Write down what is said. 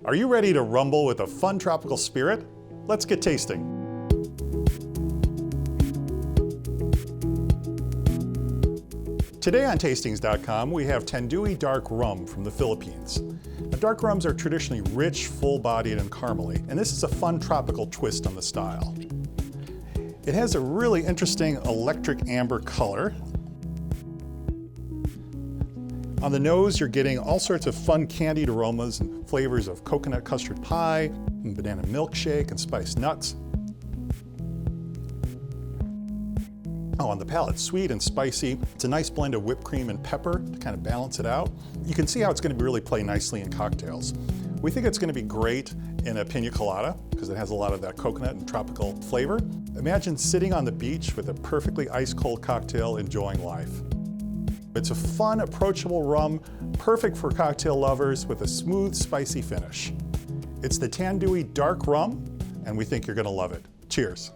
Are you ready to rumble with a fun tropical spirit? Let's get tasting. Today on Tastings.com, we have Tanduay Dark Rum from the Philippines. Now, dark rums are traditionally rich, full-bodied, and caramely, and this is a fun tropical twist on the style. It has a really interesting electric amber color. On the nose, you're getting all sorts of fun candied aromas and flavors of coconut custard pie, and banana milkshake, and spiced nuts. Oh, on the palate, sweet and spicy. It's a nice blend of whipped cream and pepper to kind of balance it out. You can see how it's going to really play nicely in cocktails. We think it's going to be great in a Pina Colada because it has a lot of that coconut and tropical flavor. Imagine sitting on the beach with a perfectly ice-cold cocktail, enjoying life. It's a fun, approachable rum, perfect for cocktail lovers with a smooth, spicy finish. It's the Tanduay Dark Rum, and we think you're going to love it. Cheers.